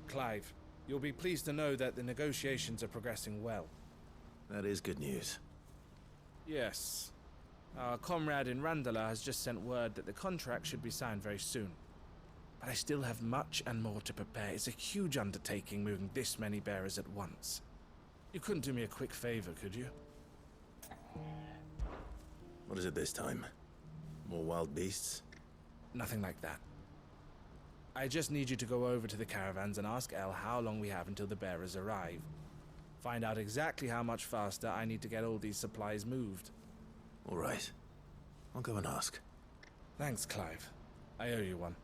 Clive. You'll be pleased to know that the negotiations are progressing well. That is good news. Yes. Our comrade in Randala has just sent word that the contract should be signed very soon. But I still have much and more to prepare. It's a huge undertaking moving this many bearers at once. You couldn't do me a quick favor, could you? What is it this time? More wild beasts? Nothing like that. I just need you to go over to the caravans and ask El how long we have until the bearers arrive. Find out exactly how much faster I need to get all these supplies moved. All right. I'll go and ask. Thanks, Clive. I owe you one.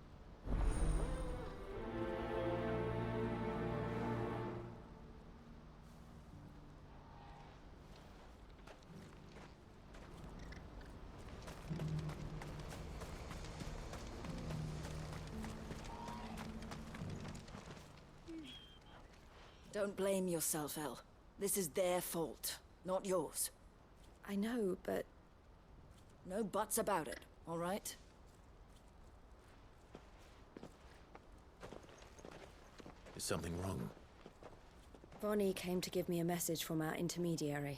Don't blame yourself, El. This is their fault, not yours. I know, but... No buts about it, all right? Is something wrong? Vonnie came to give me a message from our intermediary.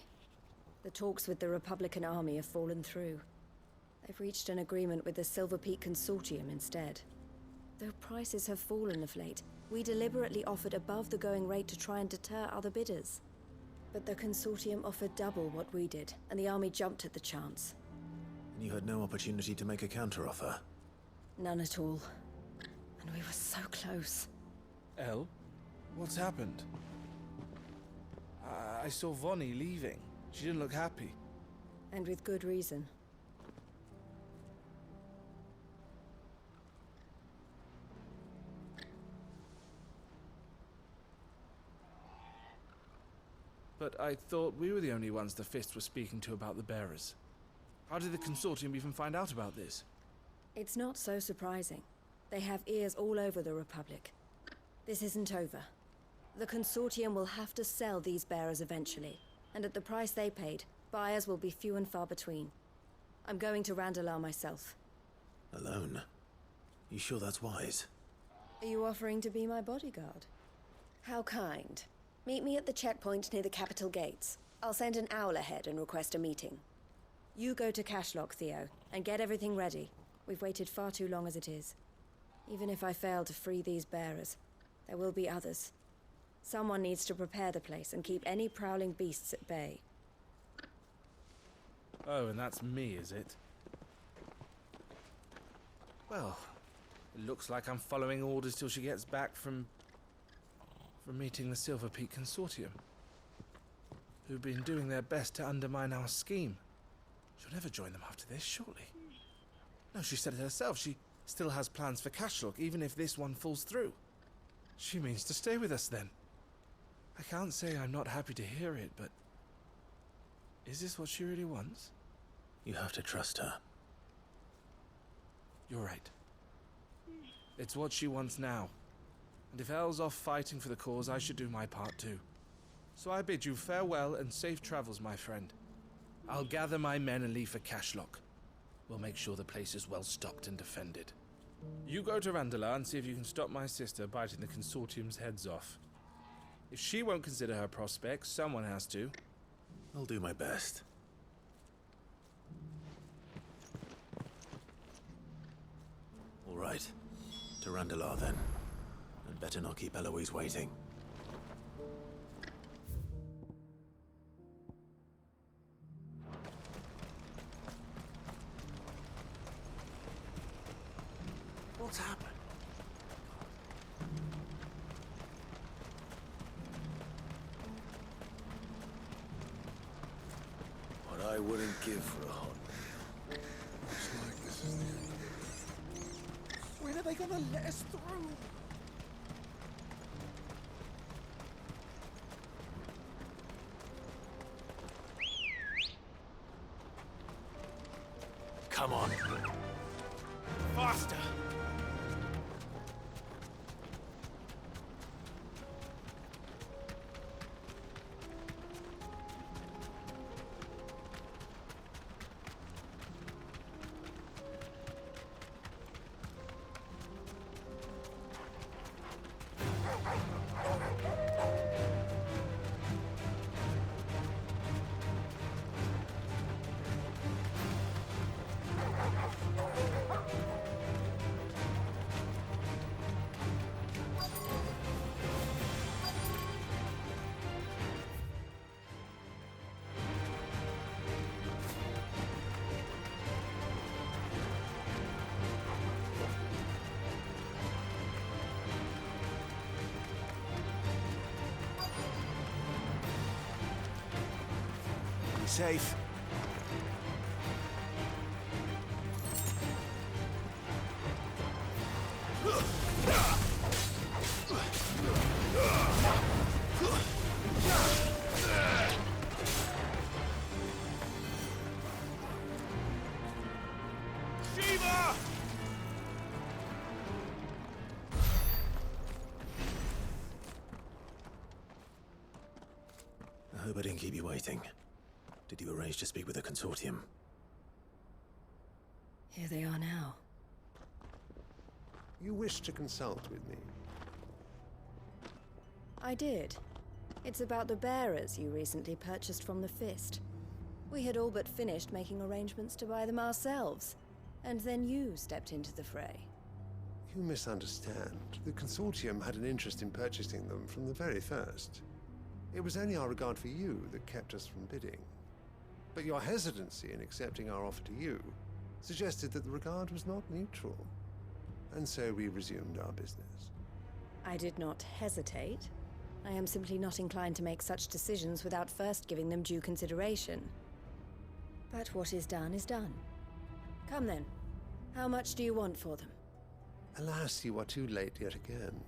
The talks with the Republican Army have fallen through. They've reached an agreement with the Silver Peak Consortium instead. Though prices have fallen of late, we deliberately offered above the going rate to try and deter other bidders. But the Consortium offered double what we did, and the Army jumped at the chance. And you had no opportunity to make a counteroffer? None at all. And we were so close. El? What's happened? I saw Vonnie leaving. She didn't look happy. And with good reason. But I thought we were the only ones the Fist were speaking to about the bearers. How did the Consortium even find out about this? It's not so surprising. They have ears all over the Republic. This isn't over. The Consortium will have to sell these bearers eventually, and at the price they paid, buyers will be few and far between. I'm going to Randalar myself. Alone? You sure that's wise? Are you offering to be my bodyguard? How kind. Meet me at the checkpoint near the capital gates. I'll send an owl ahead and request a meeting. You go to Cashlock, Theo, and get everything ready. We've waited far too long as it is. Even if I fail to free these bearers, there will be others. Someone needs to prepare the place and keep any prowling beasts at bay. Oh, and that's me, is it? Well, it looks like I'm following orders till she gets back from meeting the Silver Peak Consortium, who've been doing their best to undermine our scheme. She'll never join them after this, surely. No, she said it herself. She still has plans for Cashlock, even if this one falls through. She means to stay with us, then. I can't say I'm not happy to hear it, but... is this what she really wants? You have to trust her. You're right. It's what she wants now. And if El's off fighting for the cause, I should do my part too. So I bid you farewell and safe travels, my friend. I'll gather my men and leave for Cashlock. We'll make sure the place is well stocked and defended. You go to Randalar and see if you can stop my sister biting the Consortium's heads off. If she won't consider her prospects, someone has to. I'll do my best. All right. To Randalar, then. I'd better not keep Eloise waiting. What's happened? What I wouldn't give for a hot meal. Looks like this is the end of it. When are they gonna let us through? Come on. Faster! Be safe. Shiva! I hope I didn't keep you waiting. Did you arrange to speak with the Consortium? Here they are now. You wish to consult with me? I did. It's about the bearers you recently purchased from the Fist. We had all but finished making arrangements to buy them ourselves, and then you stepped into the fray. You misunderstand. The Consortium had an interest in purchasing them from the very first. It was only our regard for you that kept us from bidding. But your hesitancy in accepting our offer to you suggested that the regard was not mutual. And so we resumed our business. I did not hesitate. I am simply not inclined to make such decisions without first giving them due consideration. But what is done is done. Come then. How much do you want for them? Alas, you are too late yet again.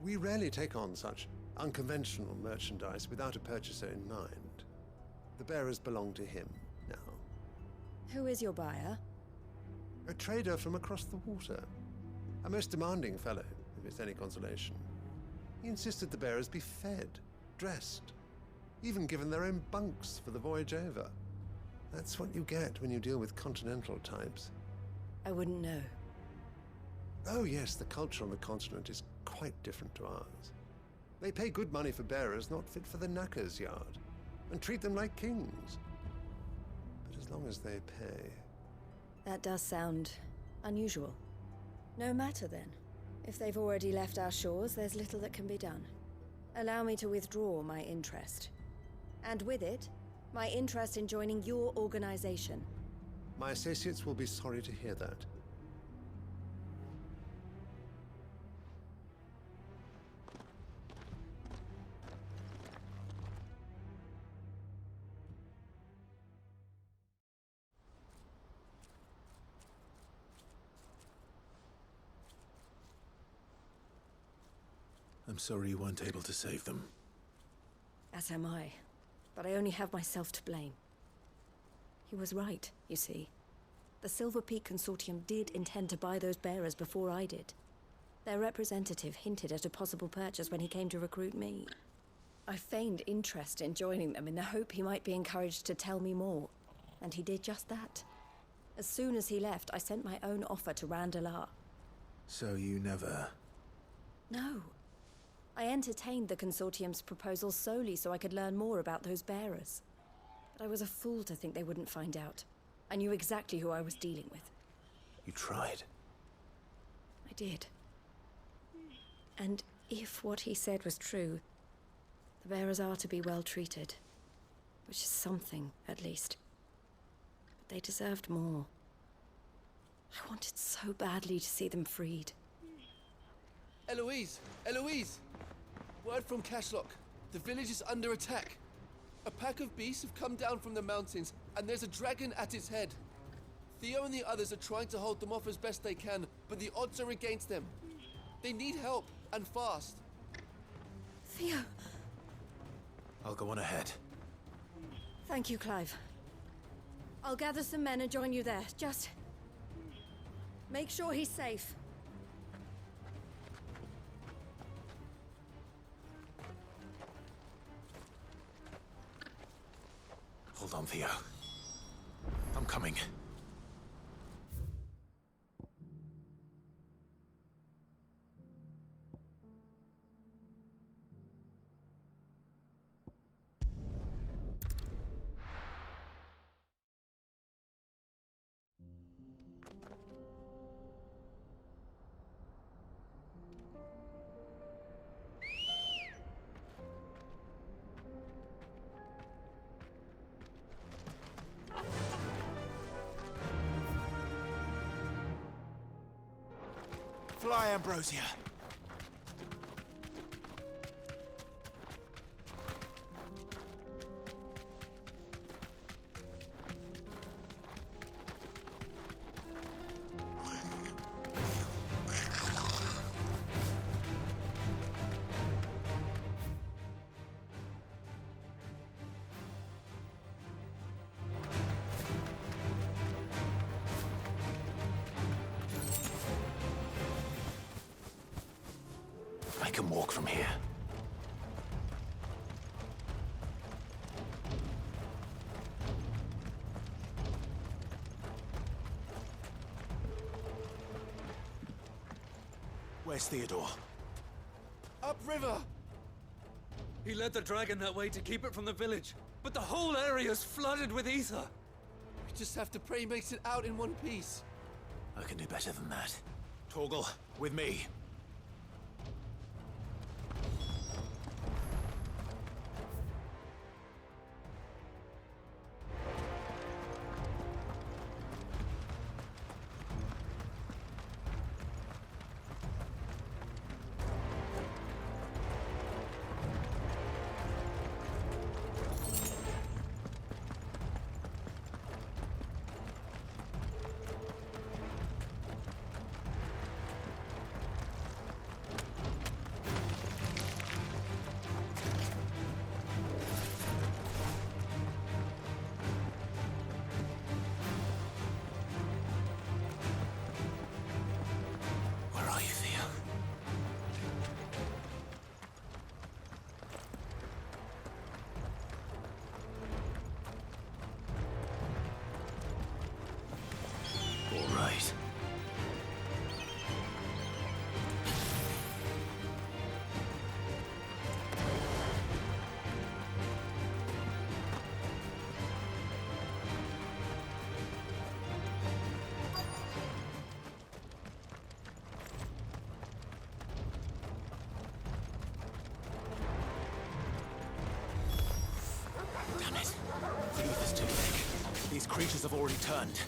We rarely take on such unconventional merchandise without a purchaser in mind. The bearers belong to him now. Who is your buyer? A trader from across the water. A most demanding fellow, if it's any consolation. He insisted the bearers be fed, dressed, even given their own bunks for the voyage over. That's what you get when you deal with continental types. I wouldn't know. Oh yes, the culture on the continent is quite different to ours. They pay good money for bearers not fit for the knacker's yard, and treat them like kings. But as long as they pay... That does sound unusual. No matter then. If they've already left our shores, there's little that can be done. Allow me to withdraw my interest. And with it, my interest in joining your organization. My associates will be sorry to hear that. I'm sorry you weren't able to save them. As am I. But I only have myself to blame. He was right, you see. The Silver Peak Consortium did intend to buy those bearers before I did. Their representative hinted at a possible purchase when he came to recruit me. I feigned interest in joining them in the hope he might be encouraged to tell me more. And he did just that. As soon as he left, I sent my own offer to Randalar. So you never... No. I entertained the Consortium's proposal solely so I could learn more about those bearers. But I was a fool to think they wouldn't find out. I knew exactly who I was dealing with. You tried. I did. And if what he said was true, the bearers are to be well treated. Which is something, at least. But they deserved more. I wanted so badly to see them freed. Eloise! Eloise! Word from Cashlock. The village is under attack. A pack of beasts have come down from the mountains, and there's a dragon at its head. Theo and the others are trying to hold them off as best they can, but the odds are against them. They need help, and fast. Theo! I'll go on ahead. Thank you, Clive. I'll gather some men and join you there. Just... make sure he's safe. Hold on, Theo. I'm coming. Fly, Ambrosia! can walk from here. Where's Theodore? Upriver! He led the dragon that way to keep it from the village, but the whole area's flooded with ether. We just have to pray he makes it out in one piece. I can do better than that. Torgal, with me. Where are you, Theo? All right. Damn it. The ether's too thick. These creatures have already turned.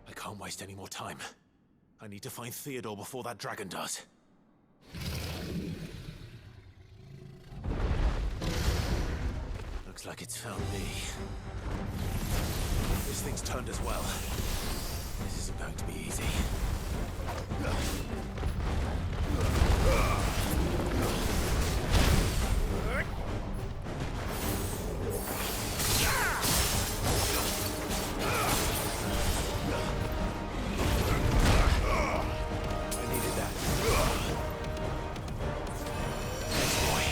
I can't waste any more time. I need to find Theodore before that dragon does. Looks like it's found me. This thing's turned as well. This isn't going to be easy. I needed that. Yes, boy.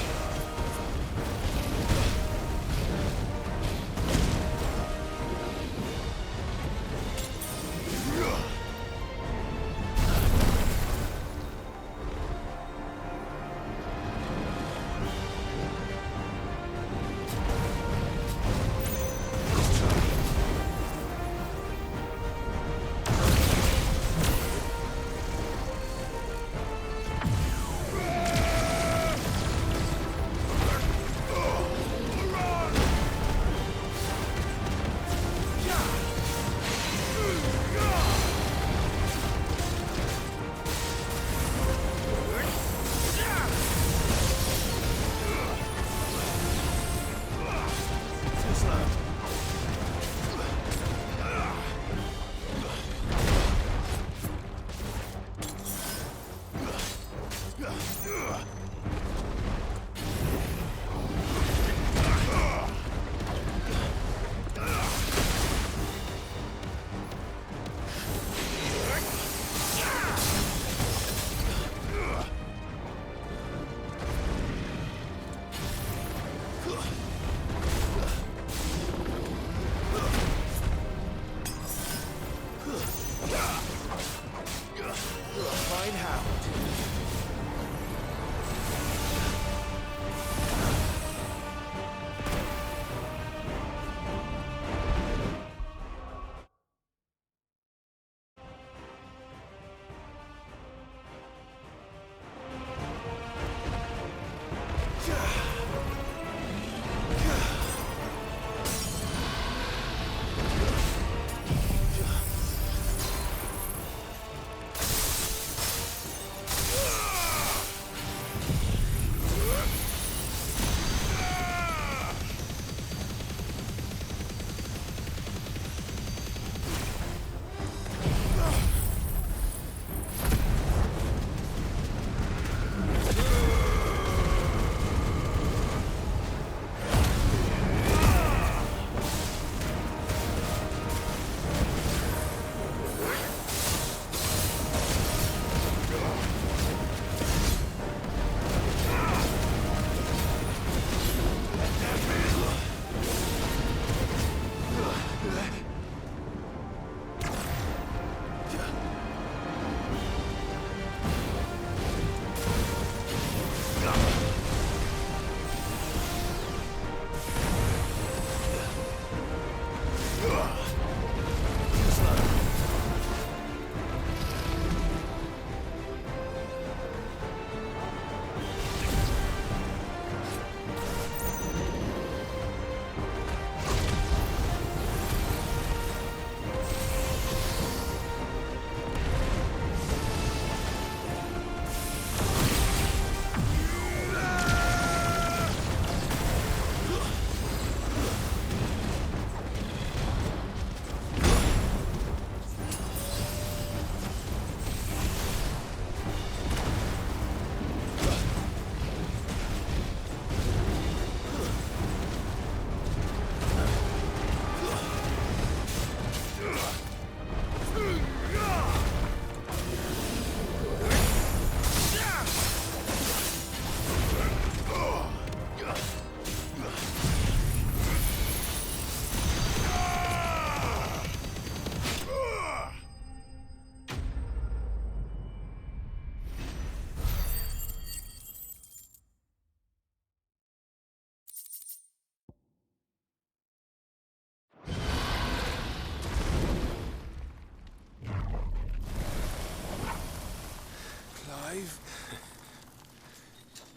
Clive.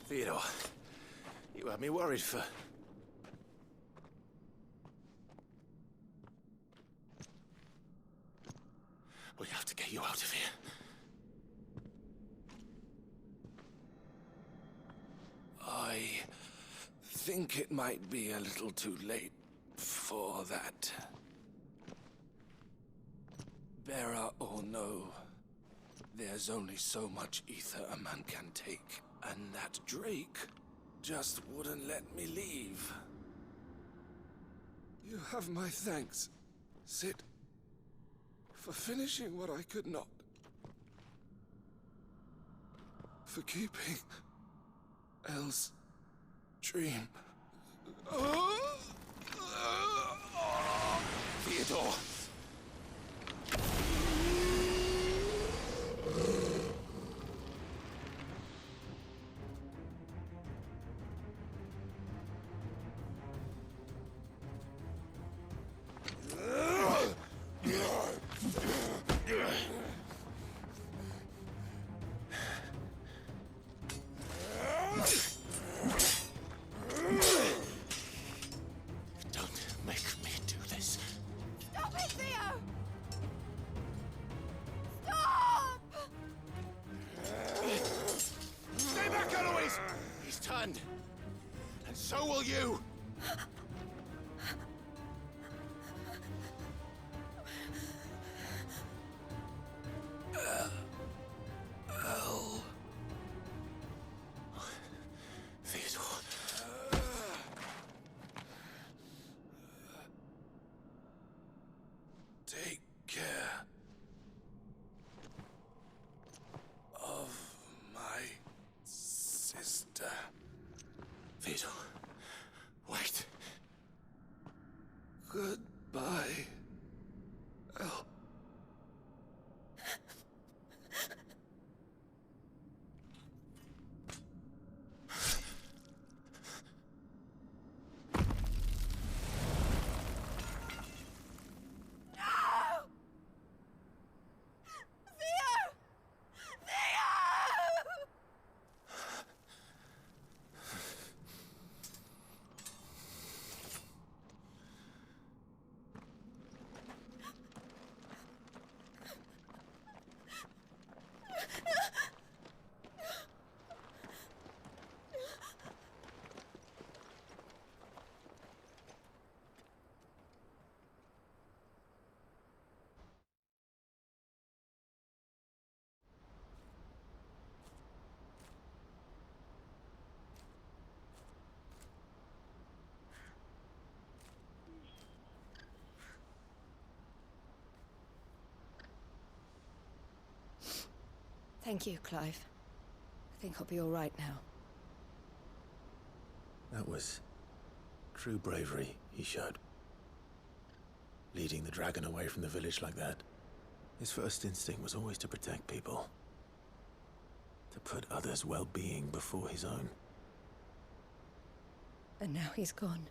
Theodore, you had me worried for... We have to get you out of here. I think it might be a little too late for that. Bearer or no, there's only so much ether a man can take, and that Drake just wouldn't let me leave. You have my thanks, Sid, for finishing what I could not. For keeping Elle's dream. Theodore! Don't make me do this. Stop it, Theo! Stop! Stay back, Eloise! He's turned. And so will you! Theodore. Take care of my sister. Theodore. Wait. Goodbye, Elle. Thank you, Clive. I think I'll be all right now. That was true bravery he showed. Leading the dragon away from the village like that. His first instinct was always to protect people. To put others' well-being before his own. And now he's gone.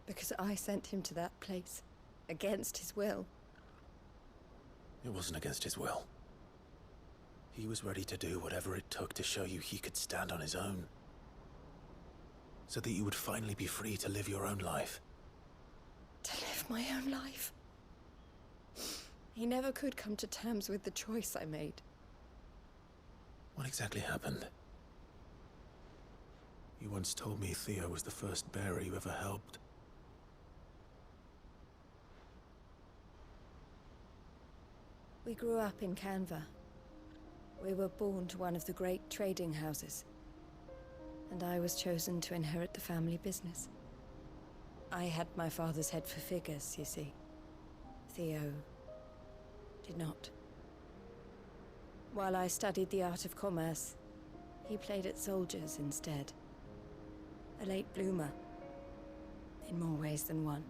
Because I sent him to that place, against his will. It wasn't against his will. He was ready to do whatever it took to show you he could stand on his own. So that you would finally be free to live your own life. To live my own life. He never could come to terms with the choice I made. What exactly happened? You once told me Theo was the first bearer you ever helped. We grew up in Canva. We were born to one of the great trading houses. And I was chosen to inherit the family business. I had my father's head for figures, you see. Theo did not. While I studied the art of commerce, he played at soldiers instead. A late bloomer, in more ways than one.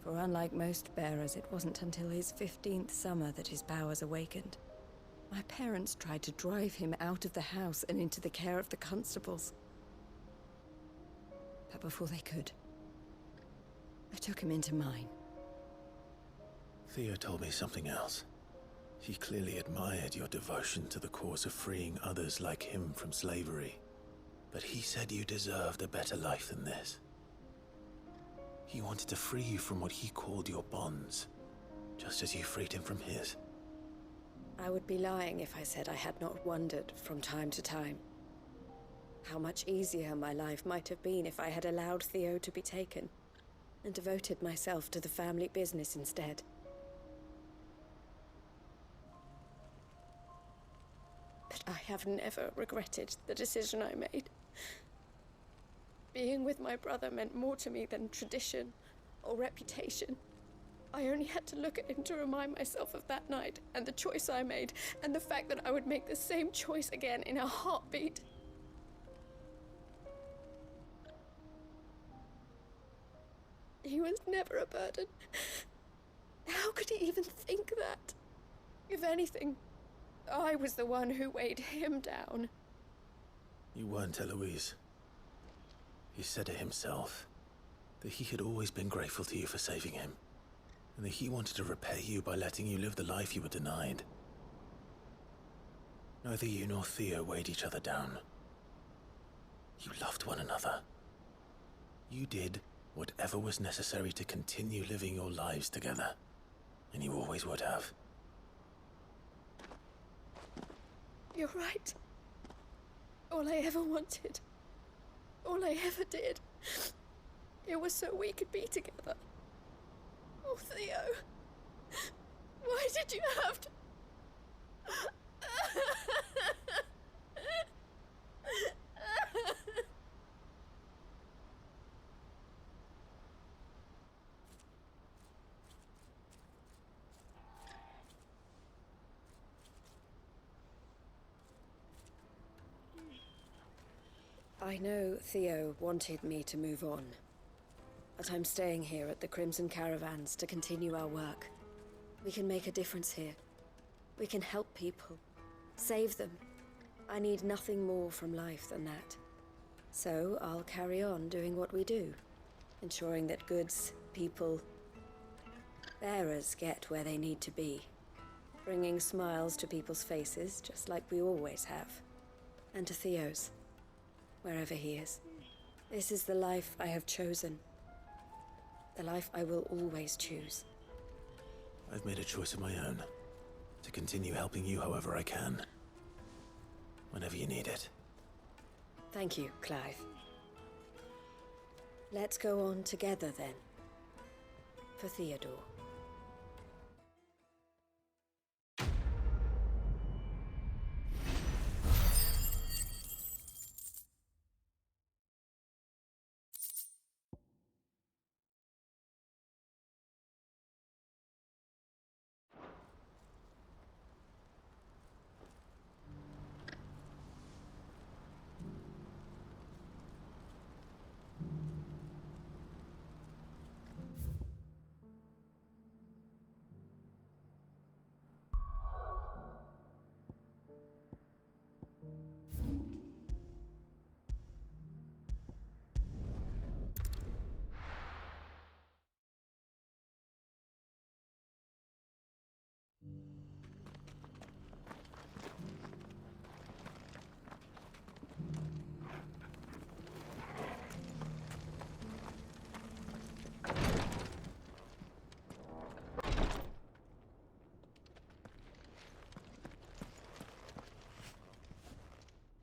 For unlike most bearers, it wasn't until his 15th summer that his powers awakened. My parents tried to drive him out of the house and into the care of the constables. But before they could, I took him into mine. Theo told me something else. He clearly admired your devotion to the cause of freeing others like him from slavery. But he said you deserved a better life than this. He wanted to free you from what he called your bonds, just as you freed him from his. I would be lying if I said I had not wondered from time to time how much easier my life might have been if I had allowed Theo to be taken and devoted myself to the family business instead. But I have never regretted the decision I made. Being with my brother meant more to me than tradition or reputation. I only had to look at him to remind myself of that night and the choice I made, and the fact that I would make the same choice again in a heartbeat. He was never a burden. How could he even think that? If anything, I was the one who weighed him down. You weren't, Eloise. He said it himself, that he had always been grateful to you for saving him, and that he wanted to repay you by letting you live the life you were denied. Neither you nor Theo weighed each other down. You loved one another. You did whatever was necessary to continue living your lives together, and you always would have. You're right. All I ever wanted, all I ever did, it was so we could be together. Oh, Theo, why did you have to... I know Theo wanted me to move on, but I'm staying here at the Crimson Caravans to continue our work. We can make a difference here. We can help people, save them. I need nothing more from life than that. So I'll carry on doing what we do, ensuring that goods, people, bearers get where they need to be, bringing smiles to people's faces just like we always have, and to Theo's. Wherever he is. This is the life I have chosen. The life I will always choose. I've made a choice of my own, to continue helping you however I can. Whenever you need it. Thank you, Clive. Let's go on together then. For Theodore.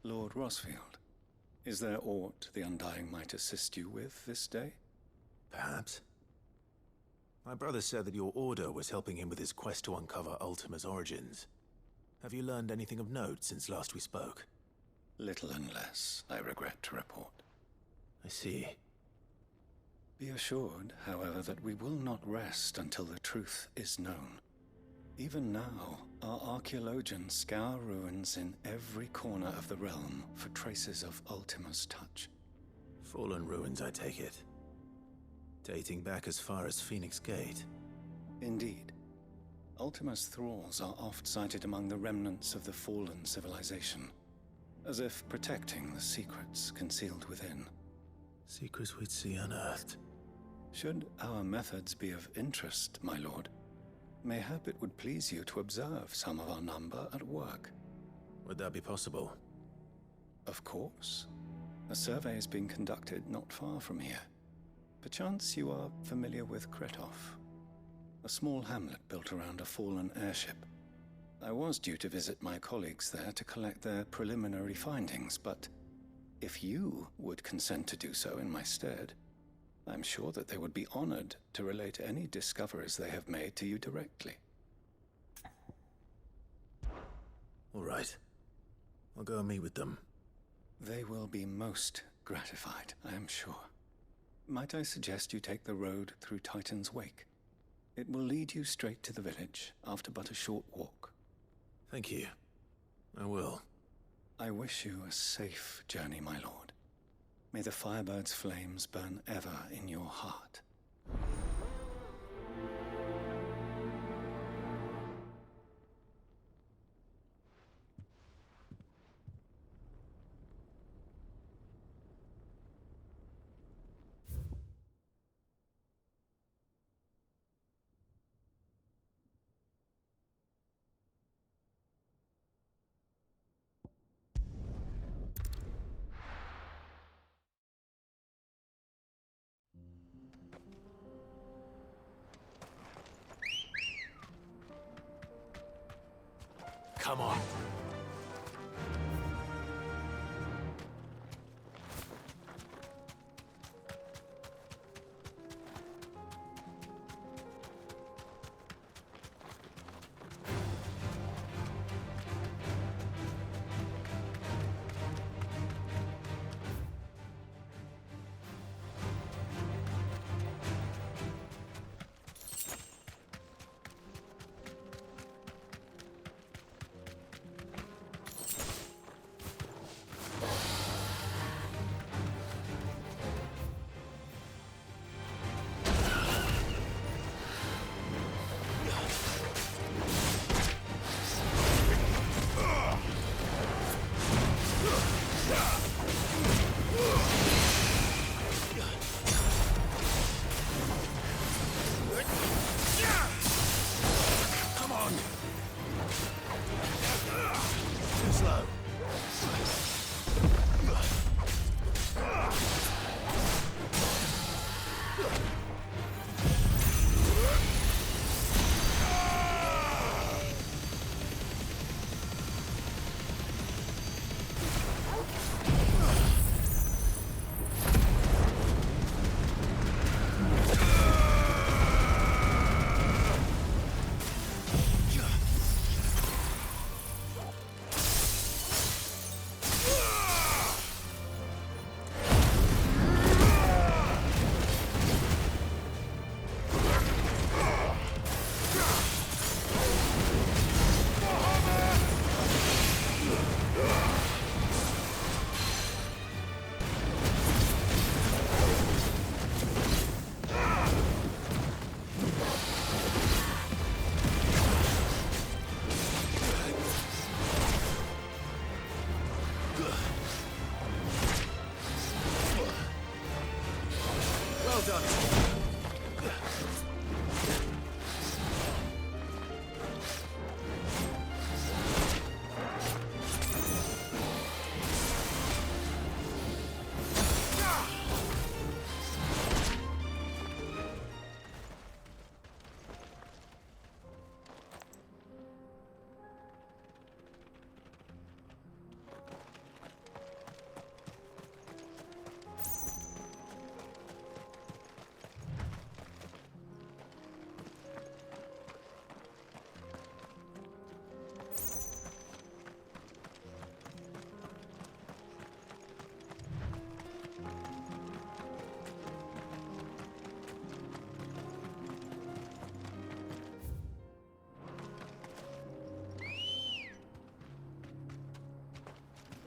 Lord Rosfield, is there aught the Undying might assist you with this day? Perhaps. My brother said that your order was helping him with his quest to uncover Ultima's origins. Have you learned anything of note since last we spoke? Little and less, I regret to report. I see. Be assured, however, that we will not rest until the truth is known. Even now, our archaeologians scour ruins in every corner of the realm for traces of Ultima's touch. Fallen ruins, I take it. Dating back as far as Phoenix Gate. Indeed. Ultima's thralls are oft sighted among the remnants of the fallen civilization, as if protecting the secrets concealed within. Secrets we'd see unearthed. Should our methods be of interest, my lord, Mayhap it would please you to observe some of our number at work. Would that be possible? Of course. A survey is being conducted not far from here. Perchance you are familiar with Kretov, a small hamlet built around a fallen airship. I was due to visit my colleagues there to collect their preliminary findings, but if you would consent to do so in my stead, I'm sure that they would be honored to relate any discoveries they have made to you directly. All right. I'll go and meet with them. They will be most gratified, I am sure. Might I suggest you take the road through Titan's Wake? It will lead you straight to the village after but a short walk. Thank you. I will. I wish you a safe journey, my lord. May the Firebird's flames burn ever in your heart. Come on.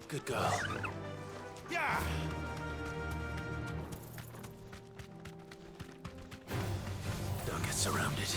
Good girl. Yeah! Don't get surrounded.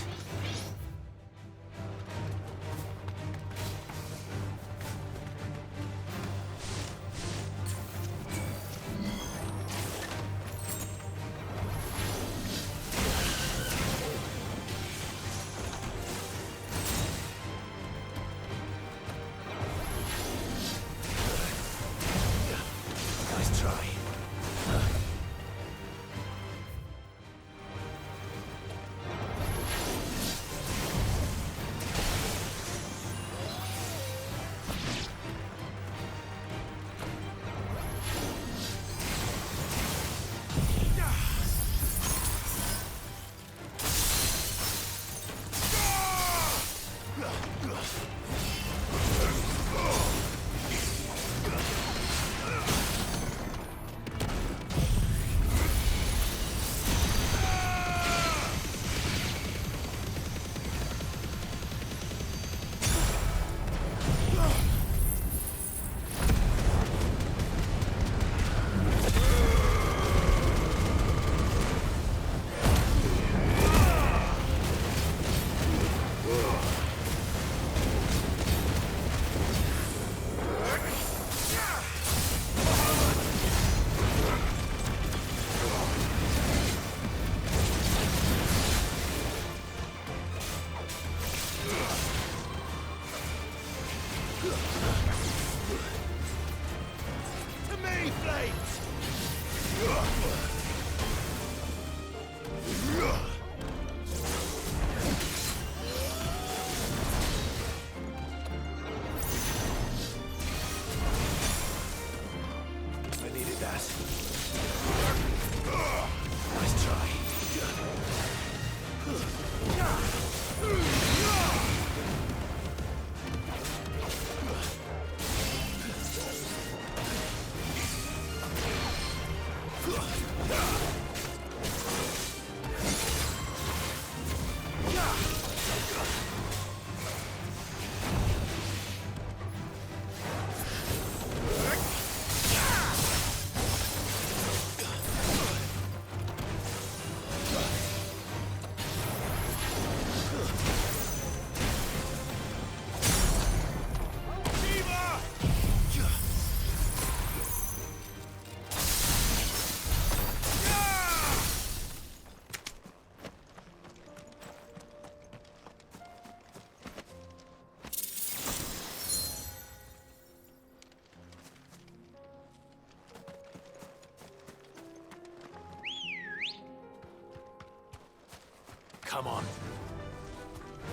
Come on.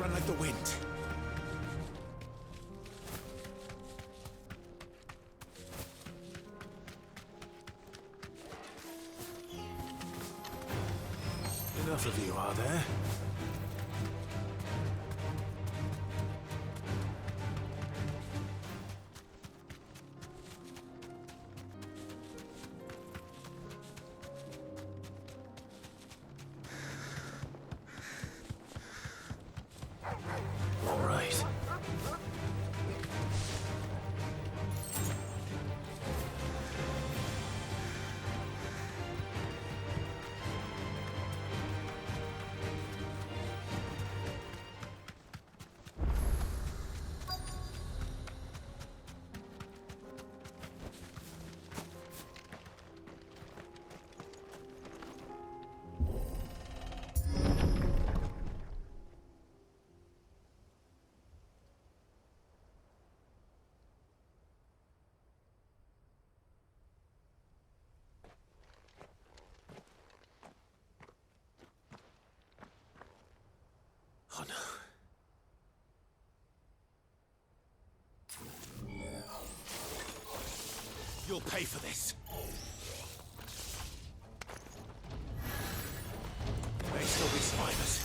Run like the wind. Enough of you, are there? All right. Oh no. You'll pay for this. There may still be survivors.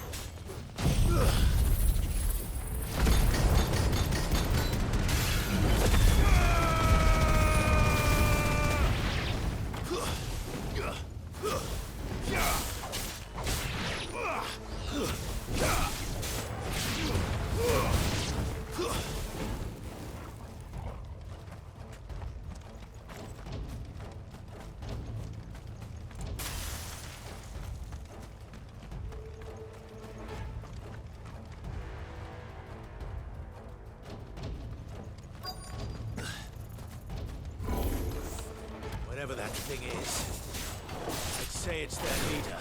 Whatever that thing is, I'd say it's their leader.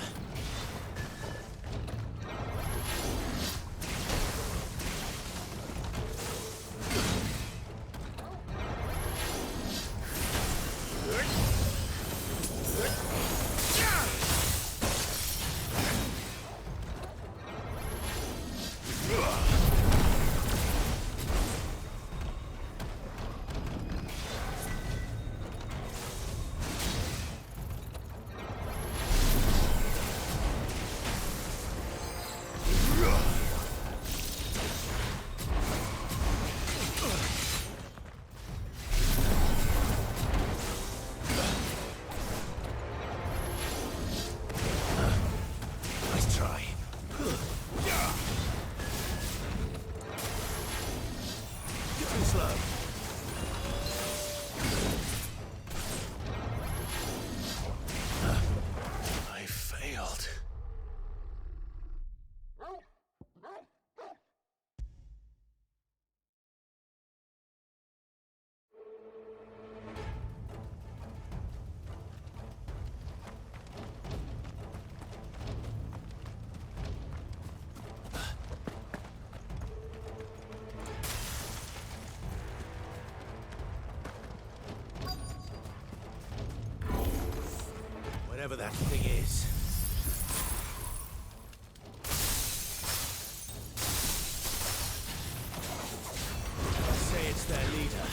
Whatever that thing is. Say it's their leader.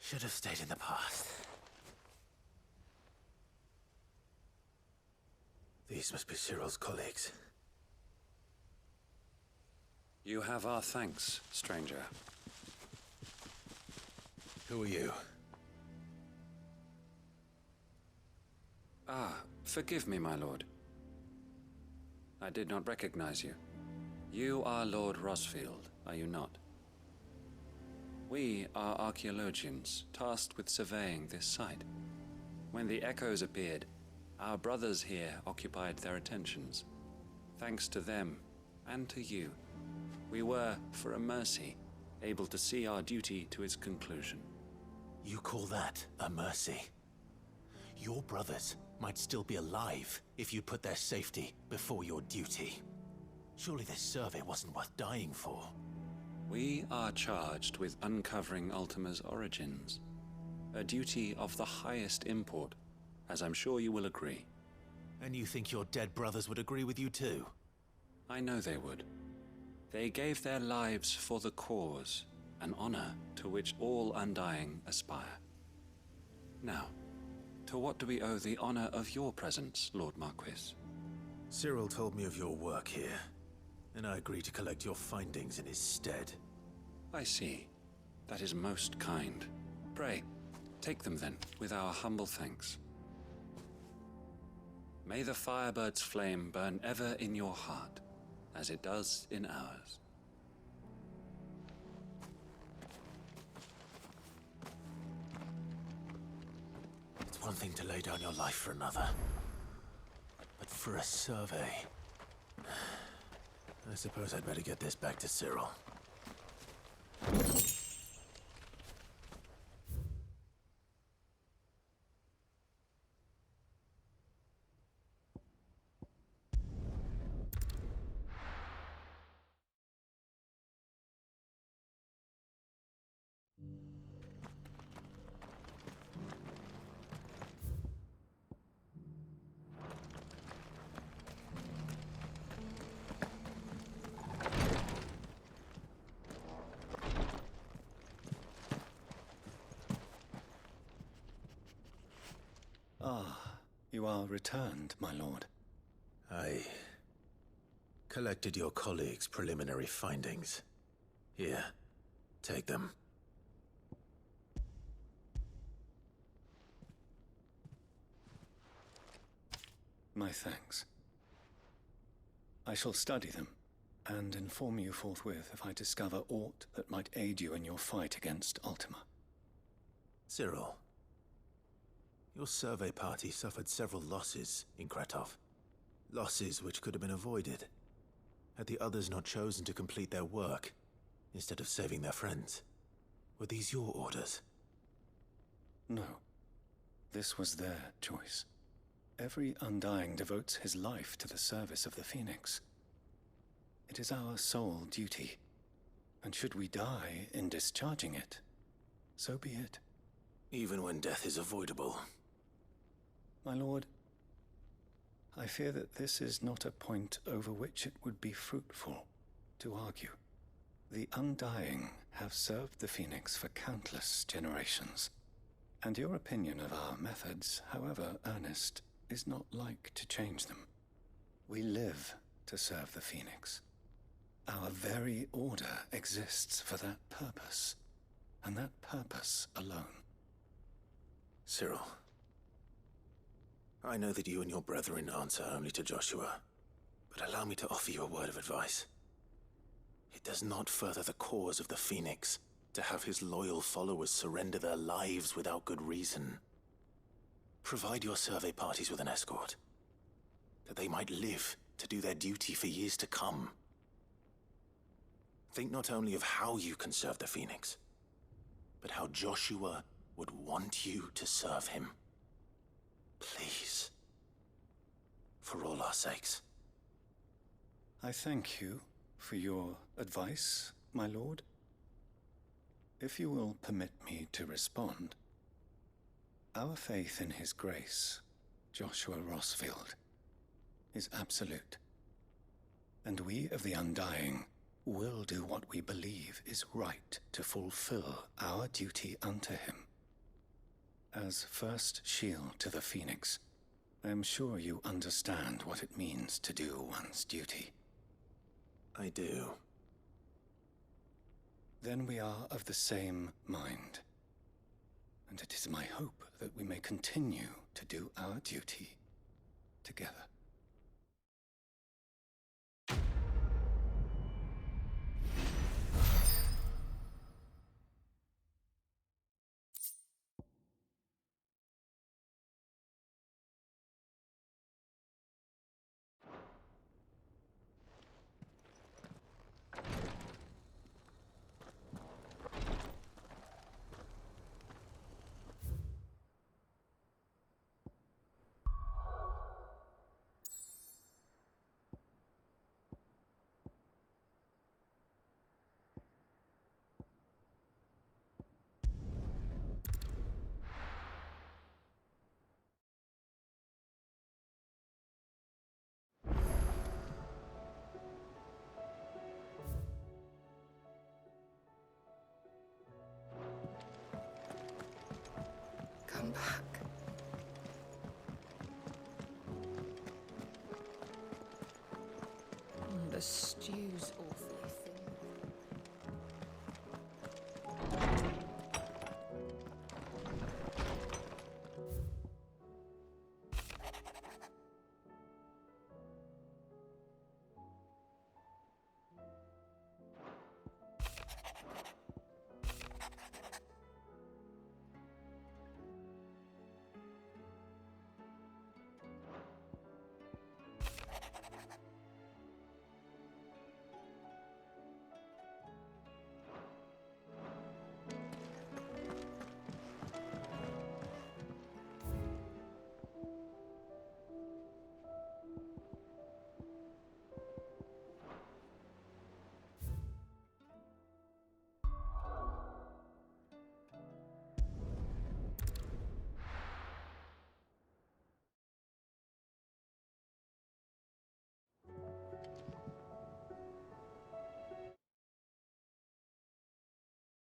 Should have stayed in the past. These must be Cyril's colleagues. You have our thanks, stranger. Who are you? Ah, forgive me, my lord. I did not recognize you. You are Lord Rosfield, are you not? We are archaeologians, tasked with surveying this site. When the echoes appeared, our brothers here occupied their attentions. Thanks to them, and to you, we were, for a mercy, able to see our duty to its conclusion. You call that a mercy? Your brothers might still be alive if you put their safety before your duty. Surely this survey wasn't worth dying for. We are charged with uncovering Ultima's origins. A duty of the highest import, as I'm sure you will agree. And you think your dead brothers would agree with you too? I know they would. They gave their lives for the cause, an honor to which all Undying aspire. Now, to what do we owe the honor of your presence, Lord Marquis? Cyril told me of your work here, and I agreed to collect your findings in his stead. I see. That is most kind. Pray, take them then, with our humble thanks. May the Firebird's flame burn ever in your heart, as it does in ours. It's one thing to lay down your life for another, but for a survey... I suppose I'd better get this back to Cyril. Ah, you are returned, my lord. I collected your colleagues' preliminary findings. Here, take them. My thanks. I shall study them, and inform you forthwith if I discover aught that might aid you in your fight against Ultima. Cyril, your survey party suffered several losses in Kratov. Losses which could have been avoided, had the others not chosen to complete their work, instead of saving their friends. Were these your orders? No. This was their choice. Every Undying devotes his life to the service of the Phoenix. It is our sole duty, and should we die in discharging it, so be it. Even when death is avoidable. My lord, I fear that this is not a point over which it would be fruitful to argue. The Undying have served the Phoenix for countless generations, and your opinion of our methods, however earnest, is not like to change them. We live to serve the Phoenix. Our very order exists for that purpose, and that purpose alone. Cyril, I know that you and your brethren answer only to Joshua, but allow me to offer you a word of advice. It does not further the cause of the Phoenix to have his loyal followers surrender their lives without good reason. Provide your survey parties with an escort, that they might live to do their duty for years to come. Think not only of how you can serve the Phoenix, but how Joshua would want you to serve him. Please. For all our sakes. I thank you for your advice, my lord. If you will permit me to respond, our faith in his grace, Joshua Rossfield, is absolute. And we of the Undying will do what we believe is right to fulfill our duty unto him. As first shield to the Phoenix, I am sure you understand what it means to do one's duty. I do. Then we are of the same mind. And it is my hope that we may continue to do our duty together. Come back. The stew's